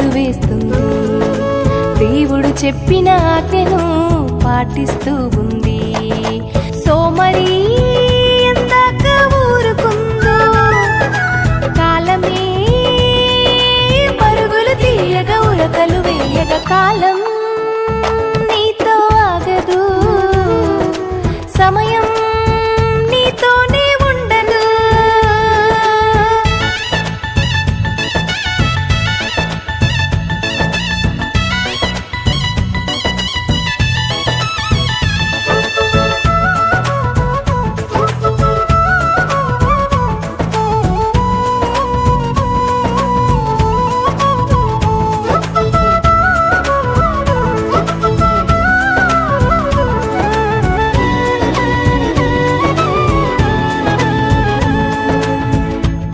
ఉరకలు వేస్తుంది. దేవుడు చెప్పిన ఆజ్ఞను పాటిస్తూ ఉంది. సోమరి ఎందాక ఊరుకుందో, కాలమే పరుగులు తీయగా ఉరకలు వేయగా. కాలం నీతో ఆగదు, సమయం నీతోనే ఉండదు.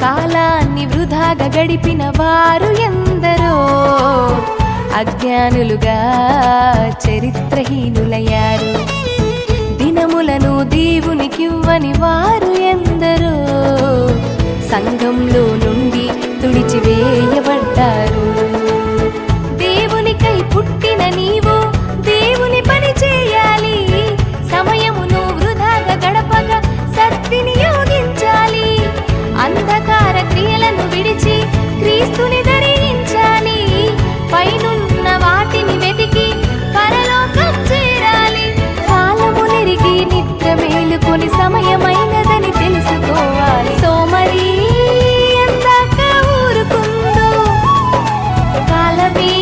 కాలాన్ని వృధాగా గడిపిన వారు ఎందరో అజ్ఞానులుగా చరిత్రహీనులయ్యారు. దినములను దేవునికివ్వని వారు ఎందరో సంఘంలో నుండి తుడిచివేయబడ్డారు. దేవునికై పుట్టిన నీవు దేవుని పని చేయాలి. సమయమును వృధాగా గడపగా సద్వినియోగించాలి. అంధకార క్రియలను విడిచి క్రీస్తుని ధరించాలి. పైనున్న వాటిని వెతికి పరలోకం చేరాలి. కాలము నెరిగి నిద్ర మేలుకొని సమయమైనదని తెలుసుకోవాలి. సోమరి ఎందాక ఊరుకుందో, కాలమే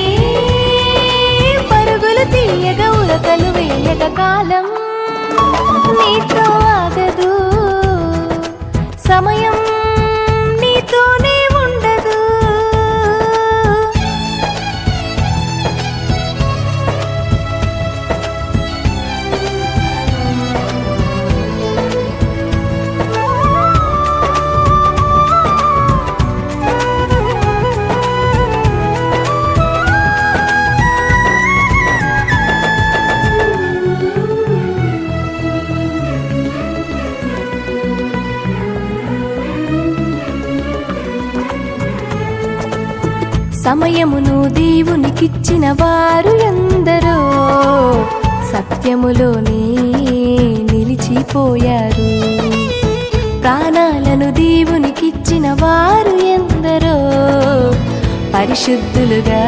పరుగులు తీయగా ఉరకలు వేయగా. కాలం నీతో ఆగదు, సమయం నీతోనే ఉండదు. సమయమును దేవునికిచ్చిన వారు ఎందరో సత్యములోనే నిలిచిపోయారు. ప్రాణాలను దేవునికిచ్చిన వారు ఎందరో పరిశుద్ధులుగా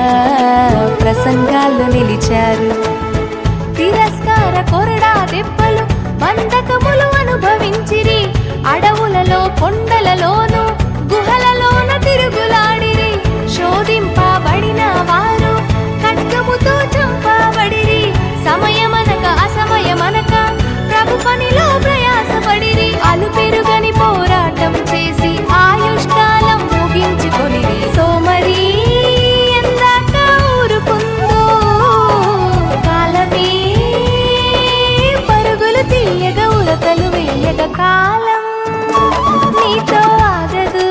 ప్రసంగాల్లో నిలిచారు. తిరస్కార కొరడా దెబ్బలు బంధకములు అనుభవించిరి. అడవులలో కొండలలోను గుహలలోన తిరుగులాడిరి. శోధింపబడిన వారు ఖడ్గముతో చంపబడిరి. సమయమనక అసమయమనక ప్రభు పనిలో ప్రయాసపడిరి. అలుపెరుగని పోరాటం చేసి ఆయుష్కాలం ముగించుకొనిరి. సోమరి ఎందాక ఊరుకుందో, కాలమే పరుగులు తీయగా ఉరకలు వేయగా. కాలం నీతో ఆగదు,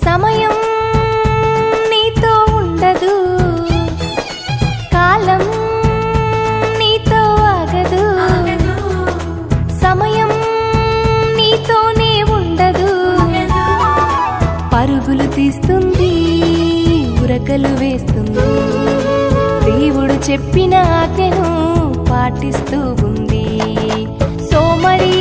సమయం నీతో ఉండదు. కాలం నీతో ఆగదు, సమయం నీతోనే ఉండదు. పరుగులు తీస్తుంది, ఉరకలు వేస్తుంది. దేవుడు చెప్పిన ఆజ్ఞను పాటిస్తూ ఉంది. సోమరి